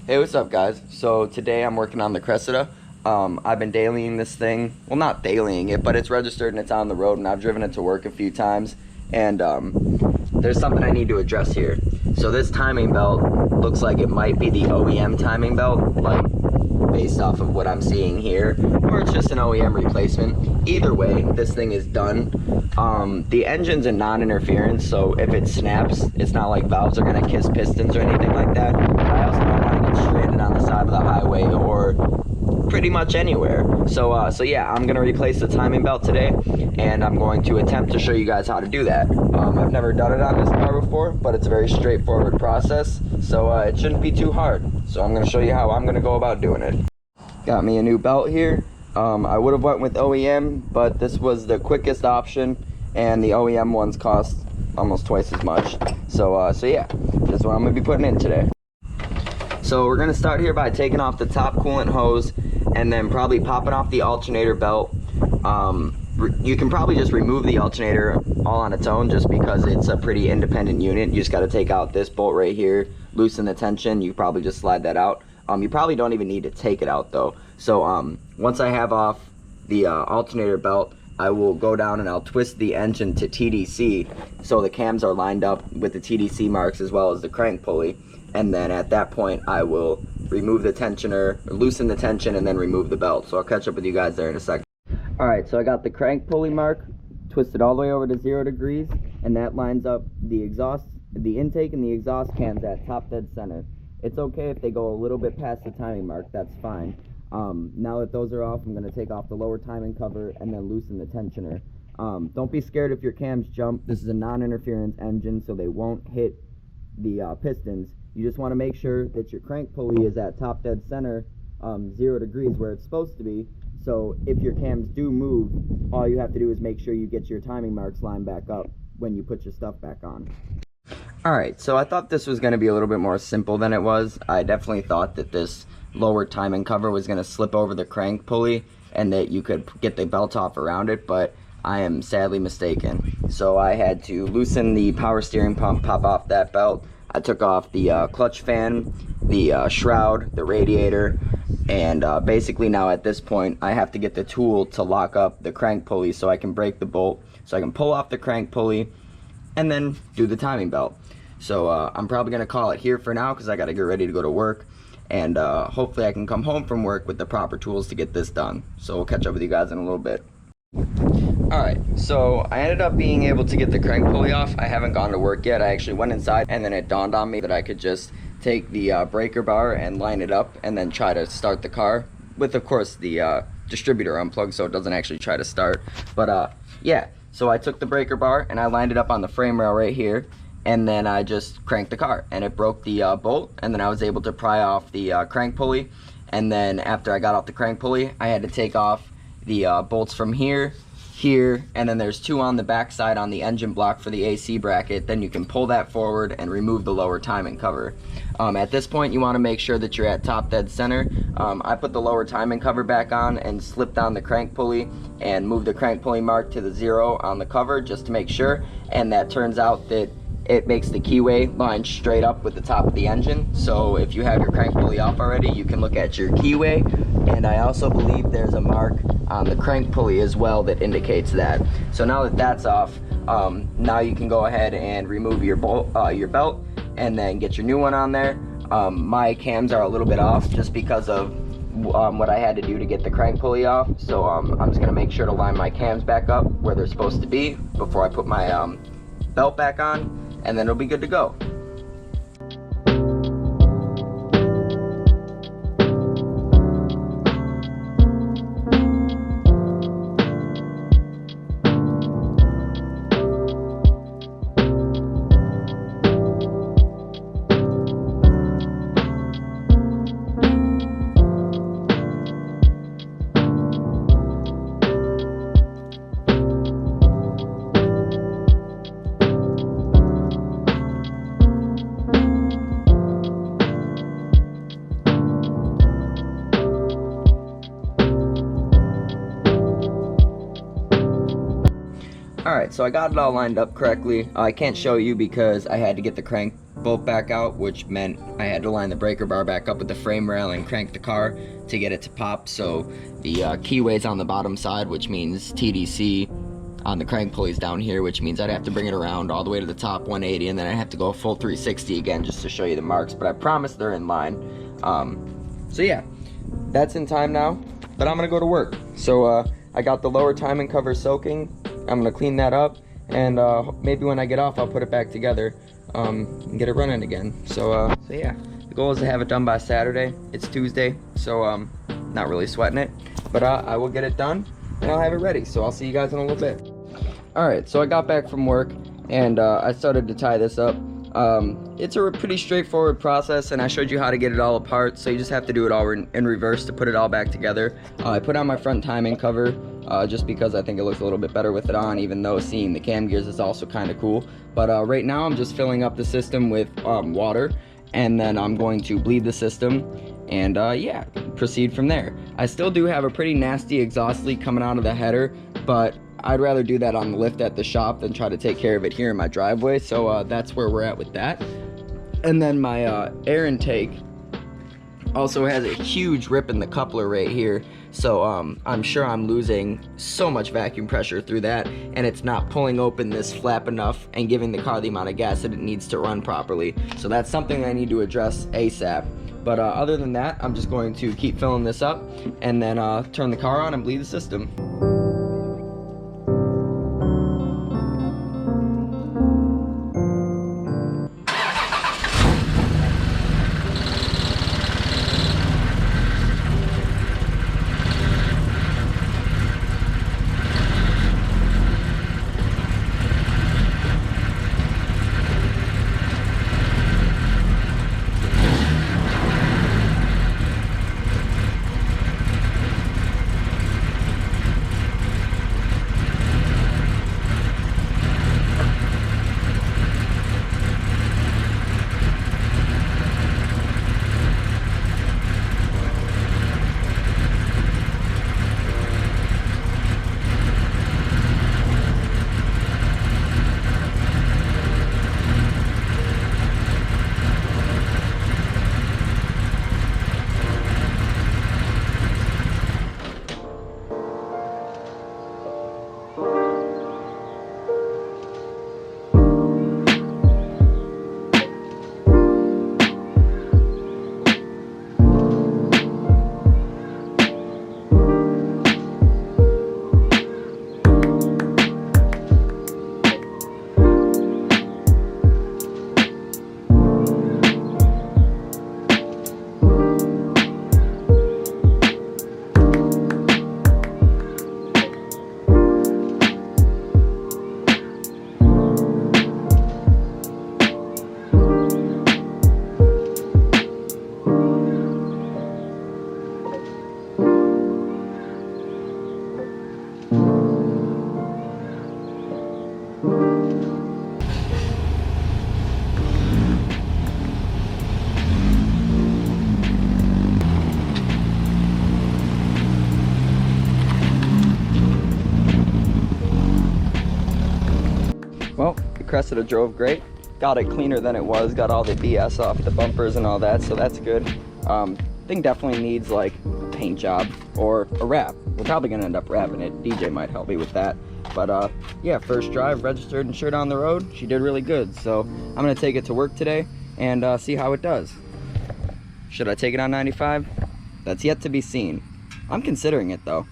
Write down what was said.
Hey, what's up, guys? So today I'm working on the Cressida. I've been dailying this thing. Well, not dailying it, but it's registered and it's on the road, and I've driven it to work a few times. And there's something I need to address here. So this timing belt looks like it might be the OEM timing belt, like based off of what I'm seeing here, or it's just an OEM replacement. Either way, this thing is done. The engine's a non-interference, so if it snaps, it's not like valves are gonna kiss pistons or anything like that. I also don't want to get stranded on the side of the highway or pretty much anywhere. So yeah, I'm gonna replace the timing belt today, and I'm going to attempt to show you guys how to do that. I've never done it on this car before, but it's a very straightforward process, so it shouldn't be too hard. So I'm gonna show you how I'm gonna go about doing it. Got me a new belt here. I would have went with OEM, but this was the quickest option, and the OEM ones cost almost twice as much. So yeah, that's what I'm gonna be putting in today. So we're gonna start here by taking off the top coolant hose, and then probably popping off the alternator belt. You can probably just remove the alternator all on its own, just because it's a pretty independent unit. You just got to take out this bolt right here, loosen the tension. You probably just slide that out. You probably don't even need to take it out though. So once I have off the alternator belt, I will go down and I'll twist the engine to TDC, so the cams are lined up with the TDC marks as well as the crank pulley. And then at that point, I will remove the tensioner, loosen the tension, and then remove the belt. So I'll catch up with you guys there in a second. Alright, so I got the crank pulley mark twisted all the way over to 0 degrees, and that lines up the exhaust, the intake and the exhaust cams at top dead center. It's okay if they go a little bit past the timing mark, that's fine. Now that those are off, I'm going to take off the lower timing cover and then loosen the tensioner. Don't be scared if your cams jump. This is a non-interference engine, so they won't hit the pistons. You just want to make sure that your crank pulley is at top dead center, 0 degrees where it's supposed to be. So if your cams do move, all you have to do is make sure you get your timing marks lined back up when you put your stuff back on. Alright, so I thought this was going to be a little bit more simple than it was. I definitely thought that this lower timing cover was going to slip over the crank pulley and that you could get the belt off around it, but I am sadly mistaken. So I had to loosen the power steering pump, pop off that belt. I took off the clutch fan, the shroud, the radiator, and basically now at this point I have to get the tool to lock up the crank pulley so I can break the bolt, so I can pull off the crank pulley and then do the timing belt. So I'm probably going to call it here for now because I got to get ready to go to work, and hopefully I can come home from work with the proper tools to get this done. So we'll catch up with you guys in a little bit. Alright, so I ended up being able to get the crank pulley off. I haven't gone to work yet. I actually went inside, and then it dawned on me that I could just take the breaker bar and line it up and then try to start the car with, of course, the distributor unplugged so it doesn't actually try to start. But yeah, so I took the breaker bar and I lined it up on the frame rail right here, and then I just cranked the car and it broke the bolt, and then I was able to pry off the crank pulley. And then after I got off the crank pulley, I had to take off the bolts from here, and then there's 2 on the back side on the engine block for the AC bracket. Then you can pull that forward and remove the lower timing cover. At this point, you want to make sure that you're at top dead center. I put the lower timing cover back on and slipped down the crank pulley and moved the crank pulley mark to the 0 on the cover just to make sure, and that turns out that it makes the keyway line straight up with the top of the engine. So if you have your crank pulley off already, you can look at your keyway, and I also believe there's a mark on the crank pulley as well that indicates that. So now that that's off, now you can go ahead and remove your belt and then get your new one on there. My cams are a little bit off just because of what I had to do to get the crank pulley off. So I'm just gonna make sure to line my cams back up where they're supposed to be before I put my belt back on, and then it'll be good to go. Alright, so I got it all lined up correctly. I can't show you because I had to get the crank both back out, which meant I had to line the breaker bar back up with the frame rail and crank the car to get it to pop. So the keyway's on the bottom side, which means TDC on the crank pulleys down here, which means I'd have to bring it around all the way to the top 180, and then I'd have to go a full 360 again just to show you the marks, but I promise they're in line. So yeah, that's in time now, but I'm gonna go to work. So I got the lower timing cover soaking. I'm gonna clean that up, and maybe when I get off I'll put it back together and get it running again. So yeah, the goal is to have it done by Saturday. It's Tuesday, so not really sweating it, but I will get it done and I'll have it ready. So I'll see you guys in a little bit. Alright, so I got back from work and I started to tie this up. It's a pretty straightforward process, and I showed you how to get it all apart, so you just have to do it all in reverse to put it all back together. I put on my front timing cover just because I think it looks a little bit better with it on, even though seeing the cam gears is also kind of cool. But right now I'm just filling up the system with water, and then I'm going to bleed the system and yeah, proceed from there. I still do have a pretty nasty exhaust leak coming out of the header, but I'd rather do that on the lift at the shop than try to take care of it here in my driveway. So that's where we're at with that. And then my air intake also has a huge rip in the coupler right here. So I'm sure I'm losing so much vacuum pressure through that, and it's not pulling open this flap enough and giving the car the amount of gas that it needs to run properly. So that's something I need to address ASAP. But other than that, I'm just going to keep filling this up and then turn the car on and bleed the system. Well, the Cressida drove great. Got it cleaner than it was, got all the BS off the bumpers and all that, so that's good. Thing definitely needs like a paint job or a wrap. We're probably gonna end up wrapping it. DJ might help me with that. But yeah, first drive, registered and sure on the road. She did really good, so I'm gonna take it to work today and see how it does. Should I take it on 95? That's yet to be seen. I'm considering it though.